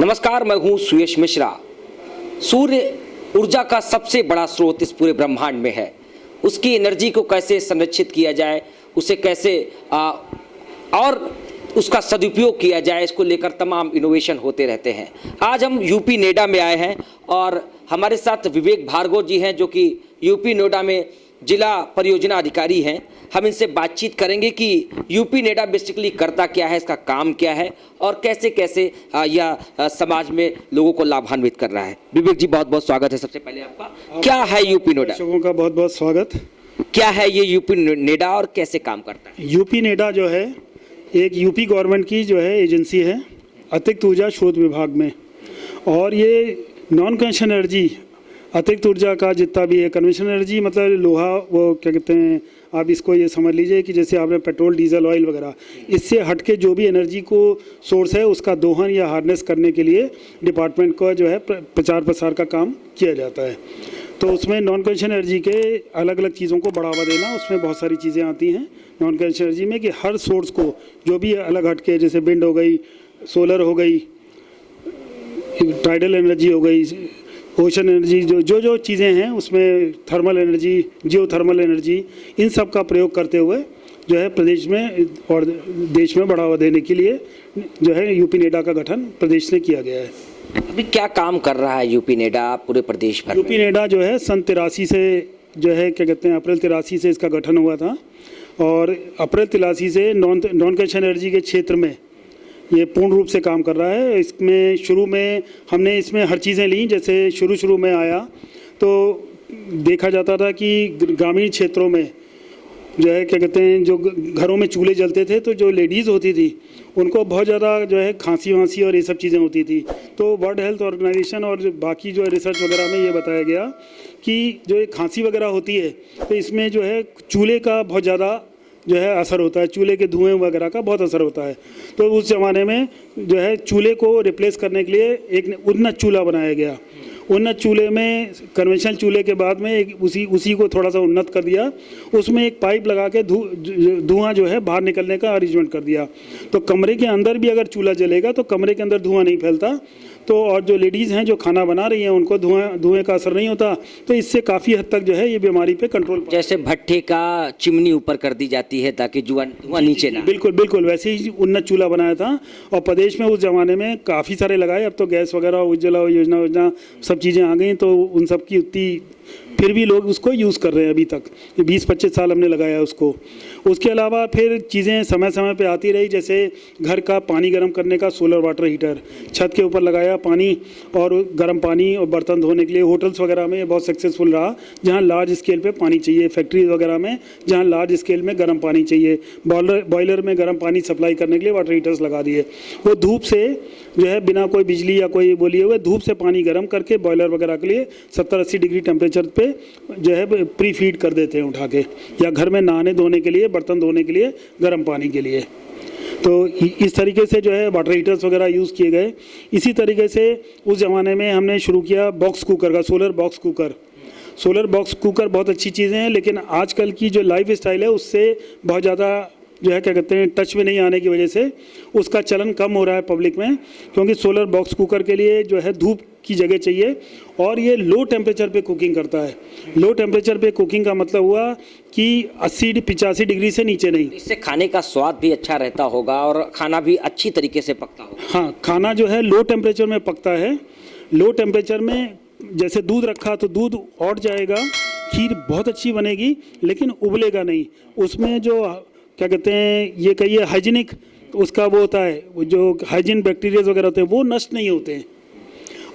नमस्कार, मैं हूं सुयश मिश्रा। सूर्य ऊर्जा का सबसे बड़ा स्रोत इस पूरे ब्रह्मांड में है। उसकी एनर्जी को कैसे संरक्षित किया जाए, उसे कैसे और उसका सदुपयोग किया जाए, इसको लेकर तमाम इनोवेशन होते रहते हैं। आज हम यूपी नोएडा में आए हैं और हमारे साथ विवेक भार्गव जी हैं, जो कि यूपी नोएडा में जिला परियोजना अधिकारी हैं। हम इनसे बातचीत करेंगे कि यूपी नोएडा बेसिकली करता क्या है, इसका काम क्या है और कैसे कैसे यह समाज में लोगों को लाभान्वित कर रहा है। विवेक जी, बहुत बहुत स्वागत है। सबसे पहले आपका क्या है यूपी नोएडा? दर्शकों का बहुत बहुत स्वागत। क्या है ये यूपी नोएडा और कैसे काम करता है? यूपी नोएडा जो है एक यूपी गवर्नमेंट की जो है एजेंसी है अतिरिक्त ऊर्जा शोध विभाग में, और ये नॉन कन्वेंशनल एनर्जी, अतिरिक्त ऊर्जा का जितना भी है, कन्वेंशनल एनर्जी मतलब लोहा, वो क्या कहते हैं, आप इसको ये समझ लीजिए कि जैसे आपने पेट्रोल, डीजल, ऑयल वगैरह, इससे हटके जो भी एनर्जी को सोर्स है उसका दोहन या हार्नेस करने के लिए डिपार्टमेंट को जो है प्रचार प्रसार का काम किया जाता है। तो उसमें नॉन कन्वेंशनल एनर्जी के अलग अलग चीज़ों को बढ़ावा देना, उसमें बहुत सारी चीज़ें आती हैं नॉन कन्वेंशनल एनर्जी में, कि हर सोर्स को जो भी अलग हटके, जैसे विंड हो गई, सोलर हो गई, टाइडल एनर्जी हो गई, ओशन एनर्जी, जो चीज़ें हैं उसमें थर्मल एनर्जी, जियो थर्मल एनर्जी, इन सब का प्रयोग करते हुए जो है प्रदेश में और देश में बढ़ावा देने के लिए जो है यूपी नोएडा का गठन प्रदेश ने किया गया है। अभी क्या काम कर रहा है यूपी नोएडा पूरे प्रदेश भर में? यूपी नोएडा जो है सन 83 से जो है क्या कहते हैं, अप्रैल 83 से इसका गठन हुआ था, और अप्रैल 83 से नॉन कन्वेंशनल एनर्जी के क्षेत्र में ये पूर्ण रूप से काम कर रहा है। इसमें शुरू में हमने इसमें हर चीज़ें ली। जैसे शुरू में आया तो देखा जाता था कि ग्रामीण क्षेत्रों में जो है क्या कहते हैं, जो घरों में चूल्हे जलते थे तो जो लेडीज़ होती थी उनको बहुत ज़्यादा जो है खांसी वांसी और ये सब चीज़ें होती थी। तो वर्ल्ड हेल्थ ऑर्गेनाइजेशन और जो बाकी जो रिसर्च वगैरह में ये बताया गया कि जो ये खांसी वगैरह होती है तो इसमें जो है चूल्हे का बहुत ज़्यादा जो है असर होता है, चूल्हे के धुएं वगैरह का बहुत असर होता है। तो उस ज़माने में जो है चूल्हे को रिप्लेस करने के लिए एक उन्नत चूल्हा बनाया गया। उन्नत चूल्हे में कन्वेंशनल चूल्हे के बाद में एक उसी को थोड़ा सा उन्नत कर दिया, उसमें एक पाइप लगा के धुआं जो है बाहर निकलने का अरेंजमेंट कर दिया। तो कमरे के अंदर भी अगर चूल्हा जलेगा तो कमरे के अंदर धुआं नहीं फैलता, तो और जो लेडीज़ हैं जो खाना बना रही हैं उनको धुएं का असर नहीं होता। तो इससे काफ़ी हद तक जो है ये बीमारी पे कंट्रोल। जैसे भट्ठे का चिमनी ऊपर कर दी जाती है ताकि धुआं नीचे ना। बिल्कुल वैसे ही उन्नत चूल्हा बनाया था, और प्रदेश में उस जमाने में काफ़ी सारे लगाए। अब तो गैस वगैरह, उज्ज्वला योजना सब चीज़ें आ गई, तो उन सब की उतनी फिर भी लोग उसको यूज़ कर रहे हैं अभी तक। 20-25 साल हमने लगाया उसको। उसके अलावा फिर चीज़ें समय समय पे आती रही, जैसे घर का पानी गर्म करने का सोलर वाटर हीटर छत के ऊपर लगाया, पानी और गर्म पानी और बर्तन धोने के लिए। होटल्स वगैरह में ये बहुत सक्सेसफुल रहा, जहाँ लार्ज स्केल पे पानी चाहिए। फैक्ट्रीज वगैरह में जहाँ लार्ज स्केल में गर्म पानी चाहिए, बॉयलर में गर्म पानी सप्लाई करने के लिए वाटर हीटर्स लगा दिए। वो धूप से जो है बिना कोई बिजली या कोई बोलिए हुए धूप से पानी गर्म करके बॉयलर वगैरह के लिए 70-80 डिग्री टेम्परेचर पे जो है प्री फीड कर देते हैं उठा के, या घर में नहाने धोने के लिए, बर्तन धोने के लिए, गर्म पानी के लिए। तो इस तरीके से जो है वाटर हीटर्स वगैरह यूज़ किए गए। इसी तरीके से उस ज़माने में हमने शुरू किया बॉक्स कुकर का, solar box cooker. Solar box cooker बहुत अच्छी चीज़ें हैं, लेकिन आजकल की जो लाइफ स्टाइल है उससे बहुत ज़्यादा जो है क्या कहते हैं, टच में नहीं आने की वजह से उसका चलन कम हो रहा है पब्लिक में। क्योंकि सोलर बॉक्स कुकर के लिए जो है धूप की जगह चाहिए, और ये लो टेम्परेचर पे कुकिंग करता है। लो टेम्परेचर पे कुकिंग का मतलब हुआ कि 80-85 डिग्री से नीचे नहीं। इससे खाने का स्वाद भी अच्छा रहता होगा और खाना भी अच्छी तरीके से पकता होगा। हाँ, खाना जो है लो टेम्परेचर में पकता है। लो टेम्परेचर में जैसे दूध रखा तो दूध औट जाएगा, खीर बहुत अच्छी बनेगी, लेकिन उबलेगा नहीं। उसमें जो क्या कहते हैं, ये कहिए हाइजीनिक उसका वो होता है, वो जो हाइजीन बैक्टीरिया वगैरह होते हैं वो नष्ट नहीं होते हैं।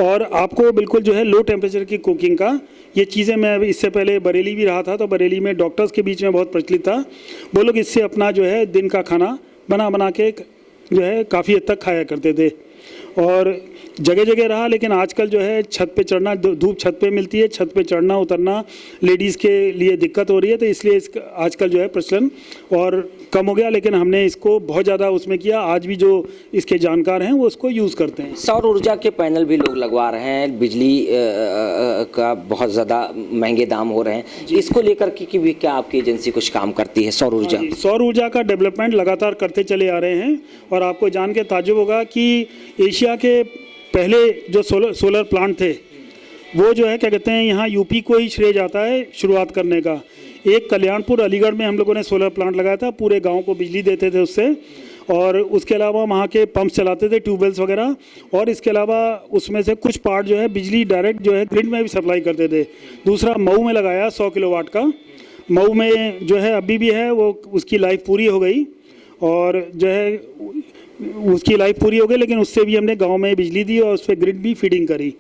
और आपको बिल्कुल जो है लो टेम्परेचर की कुकिंग का ये चीज़ें, मैं इससे पहले बरेली भी रहा था, तो बरेली में डॉक्टर्स के बीच में बहुत प्रचलित था। वो लोग इससे अपना जो है दिन का खाना बना के जो है काफ़ी हद तक खाया करते थे, और जगह जगह रहा। लेकिन आजकल जो है छत पे चढ़ना, धूप छत पे मिलती है, छत पे चढ़ना उतरना लेडीज़ के लिए दिक्कत हो रही है, तो इसलिए इसका आजकल जो है प्रचलन और कम हो गया। लेकिन हमने इसको बहुत ज़्यादा उसमें किया। आज भी जो इसके जानकार हैं वो उसको यूज़ करते हैं। सौर ऊर्जा के पैनल भी लोग लगवा रहे हैं, बिजली का बहुत ज़्यादा महंगे दाम हो रहे हैं। इसको लेकर कि भी क्या आपकी एजेंसी कुछ काम करती है? सौर ऊर्जा का डेवलपमेंट लगातार करते चले आ रहे हैं, और आपको जान के ताज्जुब होगा कि एशिया के पहले जो सोलर प्लांट थे वो जो है क्या कहते हैं यहाँ यूपी को ही श्रेय जाता है शुरुआत करने का। एक कल्याणपुर अलीगढ़ में हम लोगों ने सोलर प्लांट लगाया था, पूरे गांव को बिजली देते थे उससे, और उसके अलावा वहाँ के पंप्स चलाते थे, ट्यूबवेल्स वगैरह, और इसके अलावा उसमें से कुछ पार्ट जो है बिजली डायरेक्ट जो है ग्रिड में भी सप्लाई करते थे। दूसरा मऊ में लगाया 100 किलोवाट का, मऊ में जो है अभी भी है वो, उसकी लाइफ पूरी हो गई और जो है उसकी लाइफ पूरी हो गई, लेकिन उससे भी हमने गांव में बिजली दी और उस पर ग्रिड भी फीडिंग करी।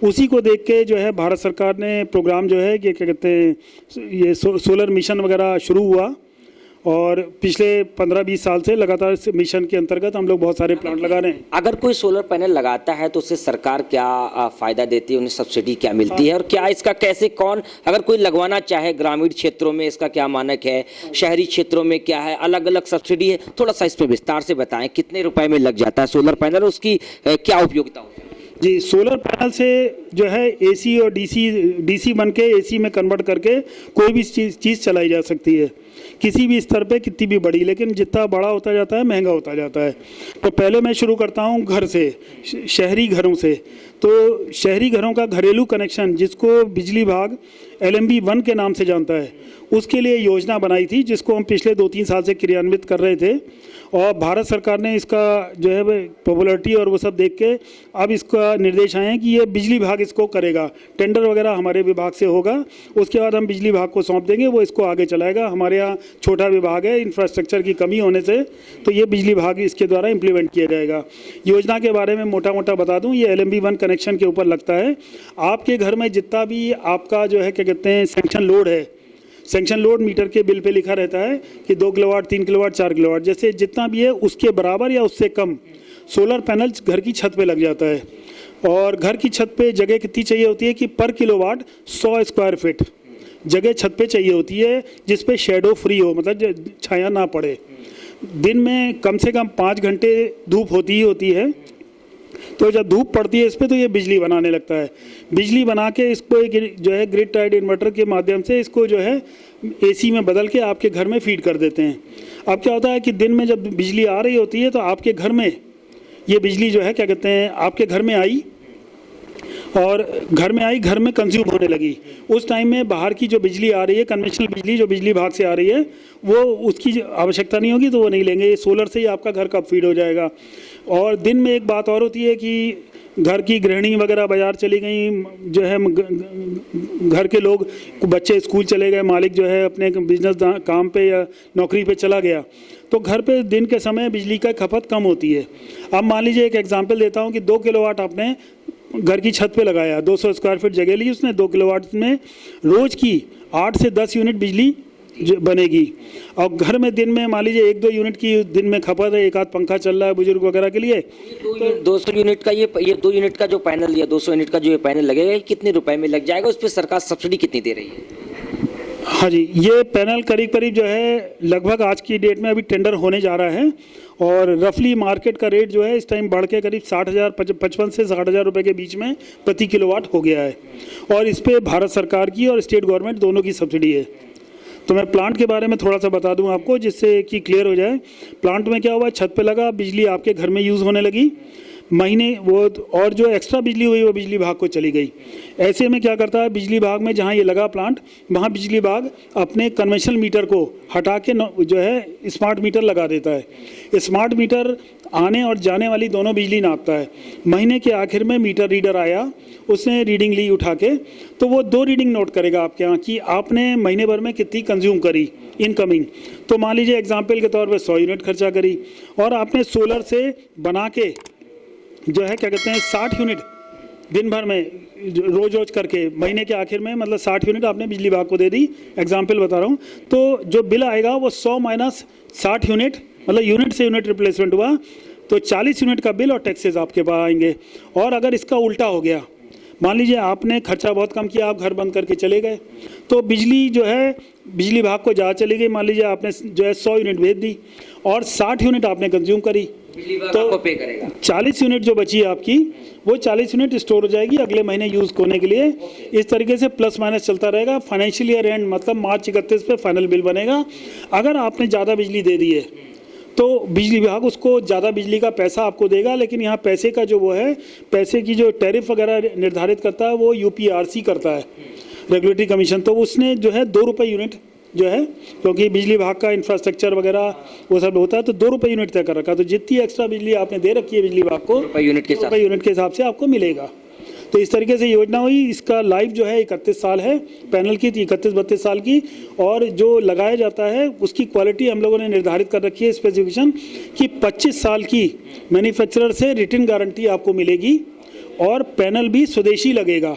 उसी को देख के जो है भारत सरकार ने प्रोग्राम जो है कि क्या कहते हैं ये सोलर मिशन वगैरह शुरू हुआ, और पिछले 15-20 साल से लगातार इस मिशन के अंतर्गत हम लोग बहुत सारे प्लांट लगा रहे हैं। अगर कोई सोलर पैनल लगाता है तो उससे सरकार क्या फायदा देती है, उन्हें सब्सिडी क्या मिलती है, और क्या इसका कैसे कौन अगर कोई लगवाना चाहे ग्रामीण क्षेत्रों में इसका क्या मानक है, शहरी क्षेत्रों में क्या है, अलग अलग सब्सिडी है, थोड़ा सा इस पर विस्तार से बताएं। कितने रुपए में लग जाता है सोलर पैनल, उसकी क्या उपयोगिता होती है? जी, सोलर पैनल से जो है एसी और डीसी बन के एसी में कन्वर्ट करके कोई भी चीज़ चलाई जा सकती है, किसी भी स्तर पे, कितनी भी बड़ी, लेकिन जितना बड़ा होता जाता है महंगा होता जाता है। तो पहले मैं शुरू करता हूँ घर से, शहरी घरों से। तो शहरी घरों का घरेलू कनेक्शन, जिसको बिजली विभाग LMB 1 के नाम से जानता है, उसके लिए योजना बनाई थी, जिसको हम पिछले 2-3 साल से क्रियान्वित कर रहे थे, और भारत सरकार ने इसका जो है पॉपुलरिटी और वो सब देख के अब इसका निर्देश आए हैं कि ये बिजली विभाग इसको करेगा, टेंडर वगैरह हमारे विभाग से होगा, उसके बाद हम बिजली विभाग को सौंप देंगे, वो इसको आगे चलाएगा। हमारे यहाँ छोटा विभाग है, इंफ्रास्ट्रक्चर की कमी होने से, तो ये बिजली विभाग इसके द्वारा इम्प्लीमेंट किया जाएगा। योजना के बारे में मोटा मोटा बता दूँ, ये LMB 1 कनेक्शन के ऊपर लगता है। आपके घर में जितना भी आपका जो है क्या कहते हैं सैंक्शन लोड है, सैंक्शन लोड मीटर के बिल पे लिखा रहता है कि 2 किलोवाट, 3 किलोवाट, 4 किलोवाट, जैसे जितना भी है उसके बराबर या उससे कम सोलर पैनल घर की छत पे लग जाता है। और घर की छत पे जगह कितनी चाहिए होती है कि पर किलोवाट 100 स्क्वायर फीट जगह छत पे चाहिए होती है, जिस पे शेडो फ्री हो, मतलब छाया ना पड़े। दिन में कम से कम 5 घंटे धूप होती ही होती है, तो जब धूप पड़ती है इस पर तो ये बिजली बनाने लगता है। बिजली बना के इसको एक जो है ग्रिड टाइड इन्वर्टर के माध्यम से इसको जो है AC में बदल के आपके घर में फीड कर देते हैं। अब क्या होता है कि दिन में जब बिजली आ रही होती है तो आपके घर में ये बिजली जो है क्या कहते हैं आपके घर में आई, और घर में कंज्यूम होने लगी। उस टाइम में बाहर की जो बिजली आ रही है, कन्वेंशनल बिजली जो बिजली विभाग से आ रही है, वो उसकी आवश्यकता नहीं होगी, तो वो नहीं लेंगे। सोलर से ही आपका घर कब फीड हो जाएगा। और दिन में एक बात और होती है कि घर की गृहिणी वगैरह बाजार चली गई, जो है घर के लोग, बच्चे स्कूल चले गए, मालिक जो है अपने बिजनेस काम पे या नौकरी पे चला गया, तो घर पे दिन के समय बिजली का खपत कम होती है। अब मान लीजिए एक एग्जांपल देता हूँ कि 2 किलोवाट आपने घर की छत पे लगाया, 200 स्क्वायर फीट जगह ली उसने, 2 किलोवाट में रोज की 8 से 10 यूनिट बिजली बनेगी। और घर में दिन में मान लीजिए 1-2 यूनिट की दिन में खपत है, एक आध पंखा चल रहा है बुजुर्ग वगैरह के लिए, 200 यूनिट का ये 2 यूनिट का जो पैनल या 200 यूनिट का जो ये पैनल लगेगा, ये कितने रुपए में लग जाएगा, उस पर सरकार सब्सिडी कितनी दे रही है? हाँ जी, ये पैनल करीब करीब जो है लगभग आज की डेट में अभी टेंडर होने जा रहा है, और रफली मार्केट का रेट जो है इस टाइम बढ़ के करीब 55 से 60,000 रुपये के बीच में प्रति किलोवाट हो गया है। और इस पर भारत सरकार की और स्टेट गवर्नमेंट दोनों की सब्सिडी है। तो मैं प्लांट के बारे में थोड़ा सा बता दूं आपको, जिससे कि क्लियर हो जाए। प्लांट में क्या हुआ, छत पे लगा, बिजली आपके घर में यूज़ होने लगी, महीने वो, और जो एक्स्ट्रा बिजली हुई वो बिजली विभाग को चली गई। ऐसे में क्या करता है बिजली विभाग में, जहाँ ये लगा प्लांट, वहाँ बिजली विभाग अपने कन्वेंशनल मीटर को हटा के जो है स्मार्ट मीटर लगा देता है। स्मार्ट मीटर आने और जाने वाली दोनों बिजली नापता है। महीने के आखिर में मीटर रीडर आया, उसने रीडिंग ली उठा के, तो वो 2 रीडिंग नोट करेगा आपके यहाँ कि आपने महीने भर में कितनी कंज्यूम करी इनकमिंग। तो मान लीजिए एग्जाम्पल के तौर पर 100 यूनिट खर्चा करी, और आपने सोलर से बना के जो है क्या कहते हैं 60 यूनिट दिन भर में रोज करके महीने के आखिर में, मतलब 60 यूनिट आपने बिजली विभाग को दे दी, एग्जाम्पल बता रहा हूँ, तो जो बिल आएगा वो 100 माइनस 60 यूनिट, मतलब यूनिट से यूनिट रिप्लेसमेंट हुआ, तो 40 यूनिट का बिल और टैक्सेस आपके पास आएंगे। और अगर इसका उल्टा हो गया, मान लीजिए आपने खर्चा बहुत कम किया, आप घर बंद करके चले गए, तो बिजली जो है बिजली विभाग को ज़्यादा चली गई, मान लीजिए आपने जो है 100 यूनिट भेज दी और 60 यूनिट आपने कंज्यूम करी, तो पे करेगा 40 यूनिट जो बची है आपकी, वो 40 यूनिट स्टोर हो जाएगी अगले महीने यूज़ होने के लिए। इस तरीके से प्लस माइनस चलता रहेगा। फाइनेंशियल ईयर एंड मतलब मार्च 31 पे फाइनल बिल बनेगा। अगर आपने ज़्यादा बिजली दे दी है तो बिजली विभाग उसको ज़्यादा बिजली का पैसा आपको देगा, लेकिन यहाँ पैसे का जो वो है, पैसे की जो टैरिफ वगैरह निर्धारित करता है वो यूपीआरसी करता है, रेगुलेटरी कमीशन। तो उसने जो है 2 रुपये यूनिट जो है, क्योंकि बिजली विभाग का इंफ्रास्ट्रक्चर वगैरह वो सब होता है, तो 2 रुपये यूनिट तय कर रखा है। तो जितनी एक्स्ट्रा बिजली आपने दे रखी है बिजली विभाग को, यूनिट के हिसाब से आपको मिलेगा। तो इस तरीके से योजना हुई। इसका लाइफ जो है 31 साल है, पैनल की 31-32 साल की, और जो लगाया जाता है उसकी क्वालिटी हम लोगों ने निर्धारित कर रखी है स्पेसिफिकेशन कि 25 साल की मैन्युफैक्चरर से रिटन गारंटी आपको मिलेगी, और पैनल भी स्वदेशी लगेगा।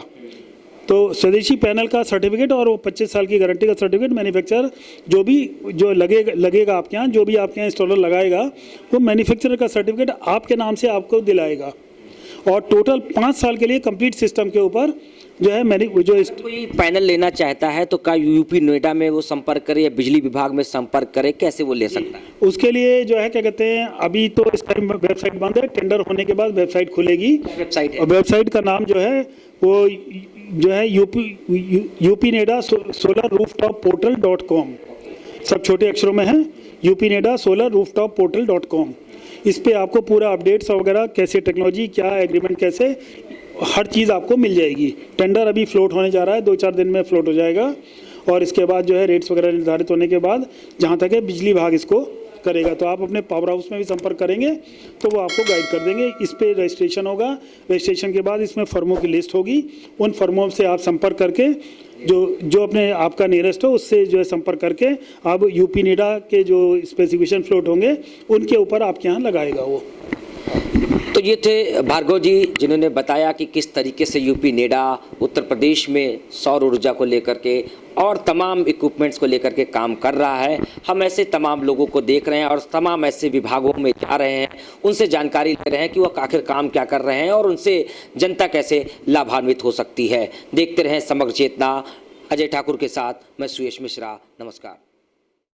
तो स्वदेशी पैनल का सर्टिफिकेट और वो 25 साल की गारंटी का सर्टिफिकेट मैन्युफैक्चरर जो लगेगा आपके यहाँ, जो भी आपके यहाँ इंस्टॉलर लगाएगा, वो मैन्युफैक्चरर का सर्टिफिकेट आपके नाम से आपको दिलाएगा। और टोटल 5 साल के लिए कंप्लीट सिस्टम के ऊपर जो है कोई पैनल लेना चाहता है तो क्या यूपी नोएडा में वो संपर्क करे या बिजली विभाग में संपर्क करे, कैसे वो ले सकता है? उसके लिए जो है क्या कहते हैं, अभी तो इस टाइम वेबसाइट बंद है, टेंडर होने के बाद वेबसाइट खुलेगी। वेबसाइट का नाम जो है वो जो है यूपीनेडा सोलर रूफटॉप पोर्टल.com, सब छोटे अक्षरों में है, यूपीनेडा सोलर रूफटॉप पोर्टल.com। इस पे आपको पूरा अपडेट्स वगैरह, कैसे टेक्नोलॉजी, क्या एग्रीमेंट, कैसे हर चीज़ आपको मिल जाएगी। टेंडर अभी फ्लोट होने जा रहा है, 2-4 दिन में फ्लोट हो जाएगा, और इसके बाद जो है रेट्स वगैरह निर्धारित होने के बाद जहाँ तक है बिजली विभाग इसको करेगा। तो आप अपने पावर हाउस में भी संपर्क करेंगे तो वो आपको गाइड कर देंगे। इस पे रजिस्ट्रेशन होगा, रजिस्ट्रेशन के बाद इसमें फर्मों की लिस्ट होगी, उन फर्मों से आप संपर्क करके जो अपने आपका नियरेस्ट हो उससे जो है संपर्क करके आप यूपीनेडा के जो स्पेसिफिकेशन फ्लोट होंगे उनके ऊपर आपके यहाँ लगाएगा वो। तो ये थे भार्गव जी, जिन्होंने बताया कि किस तरीके से यूपी नेडा उत्तर प्रदेश में सौर ऊर्जा को लेकर के और तमाम इक्विपमेंट्स को लेकर के काम कर रहा है। हम ऐसे तमाम लोगों को देख रहे हैं और तमाम ऐसे विभागों में जा रहे हैं, उनसे जानकारी ले रहे हैं कि वो आखिर काम क्या कर रहे हैं और उनसे जनता कैसे लाभान्वित हो सकती है। देखते रहें समग्र चेतना। अजय ठाकुर के साथ मैं सुयश मिश्रा, नमस्कार।